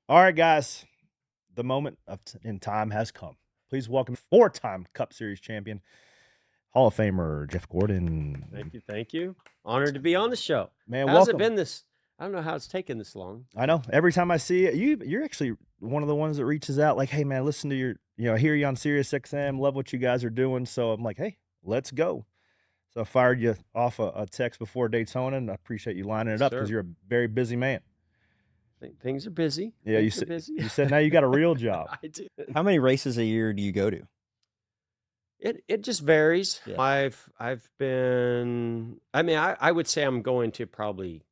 All right, guys, the moment in time has come. Please welcome four-time Cup Series champion, Hall of Famer Jeff Thank Gordon. you, thank you. Honored to be on the show. Man, How's it welcome. been this I don't know how it's taken this long. I know every time I see it, you're actually one of the ones that reaches out like, "Hey, man, listen to I hear you on Sirius XM, love what you guys are doing." So I'm like, "Hey, let's go." So I fired you off a text before Daytona, and I appreciate you lining it Yes, up because sir. you're a very busy man. Things are busy. Yeah, Things are busy. you said now you got a real job. I did. How many races a year do you go to? It just varies. Yeah. I've been I would say I'm going to probably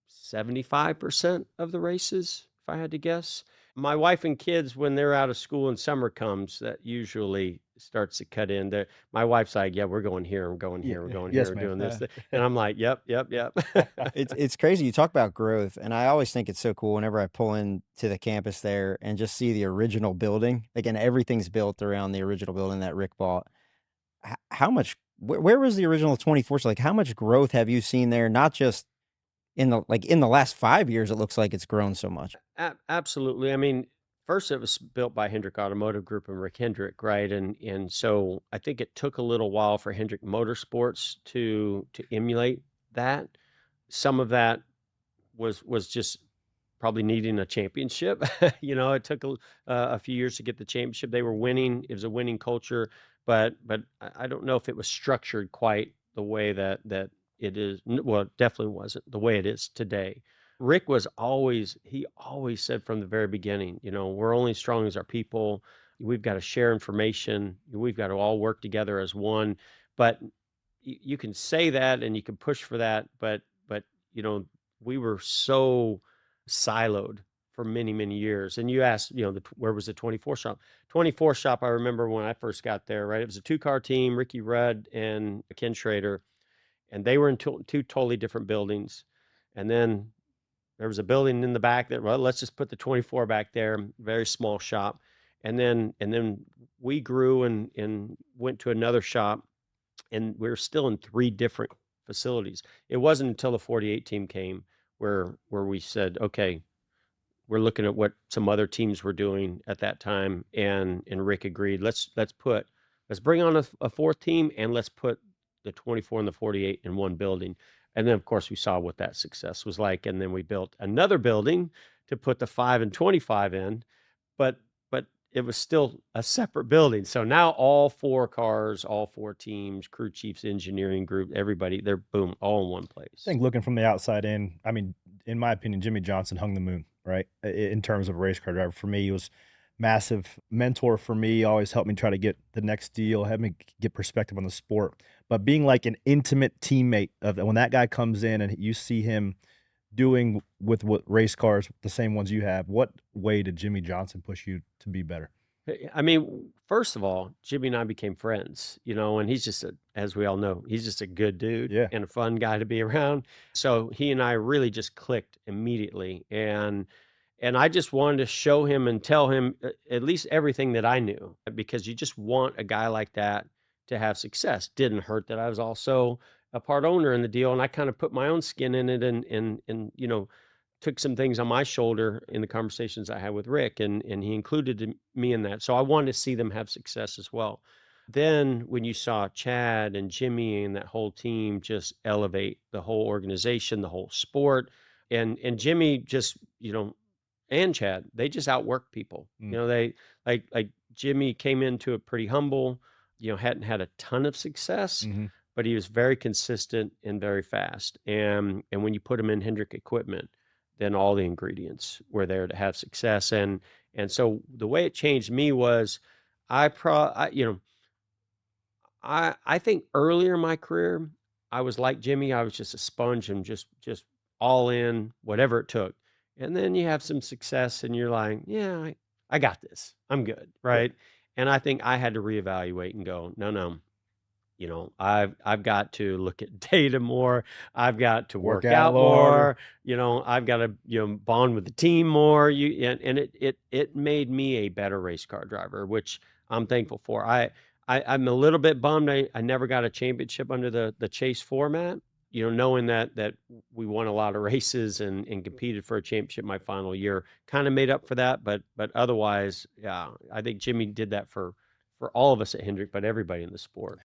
75% of the races, if I had to guess. My wife and kids, when they're out of school and summer comes, that usually starts to cut in. My wife's like, "Yeah, we're going here. We're going Yeah, here. We're going here. yes, We're ma'am. doing this." And I'm like, "Yep, yep, yep." It's crazy. You talk about growth, and I always think it's so cool whenever I pull into the campus there and just see the original building. Again, everything's built around the original building that Rick bought. How much? Where was the original 24? So, like, how much growth have you seen there? Not just in the last 5 years. It looks like it's grown so much. Absolutely. I mean, first it was built by Hendrick Automotive Group and Rick Hendrick, right? And so I think it took a little while for Hendrick Motorsports to emulate that. Some of that was just probably needing a championship. It took a few years to get the championship. They were winning. It was a winning culture, but I don't know if it was structured quite the way that it is. Well, it definitely wasn't the way it is today. Rick he always said from the very beginning, we're only as strong as our people. We've got to share information. We've got to all work together as one. But you can say that and you can push for that, but you know, we were so siloed for many, many years. And you asked, where was the 24 shop? 24 shop, I remember when I first got there, right? It was a two-car team, Ricky Rudd and Ken Schrader, and they were in two totally different buildings. And then there was a building in the back that, well, let's just put the 24 back there, very small shop. And then we grew and went to another shop, and we were still in three different facilities. It wasn't until the 48 team came where we said, okay, we're looking at what some other teams were doing at that time, and Rick agreed. Let's bring on a fourth team, and let's put the 24 and the 48 in one building. And then of course we saw what that success was like, and then we built another building to put the 5 and 25 in, but it was still a separate building. So now all four cars, all four teams, crew chiefs, engineering group, everybody, they're boom, all in one I place. think looking from the outside in, I mean, in my opinion, Jimmy Johnson hung the moon, right? In terms of a race car driver. For me, he was massive mentor for me, always helped me try to get the next deal, helped me get perspective on the sport. But being like an intimate teammate of when that guy comes in and you see him doing with what race cars, the same ones you have, what way did Jimmy Johnson push you to be better? I mean, first of all, Jimmy and I became friends, and he's as we all know, he's just a good dude Yeah. and a fun guy to be around. So he and I really just clicked immediately. And I just wanted to show him and tell him at least everything that I knew, because you just want a guy like that to have success. Didn't hurt that I was also a part owner in the deal, and I kind of put my own skin in it, and took some things on my shoulder in the conversations I had with Rick, and he included me in that. So I wanted to see them have success as well. Then when you saw Chad and Jimmy and that whole team just elevate the whole organization, the whole sport, and Jimmy just, and Chad, they just outwork people. Mm. They like Jimmy came into it pretty humble, hadn't had a ton of success, Mhm. but he was very consistent and very fast. And when you put him in Hendrick equipment, then all the ingredients were there to have success. And so the way it changed me was I think earlier in my career, I was like Jimmy. I was just a sponge and just all in, whatever it took. And then you have some success and you're like, yeah, I got this. I'm good. Yeah. Right. And I think I had to reevaluate and go, no, I've got to look at data more. I've got to Work work out a out little harder. more. I've got to bond with the team more. And it made me a better race car driver, which I'm thankful for. I'm a little bit bummed I never got a championship under the chase format. knowing that we won a lot of races and competed for a championship my final year kind of made up for that. But otherwise, yeah, I think Jimmy did that for all of us at Hendrick, but everybody in the sport.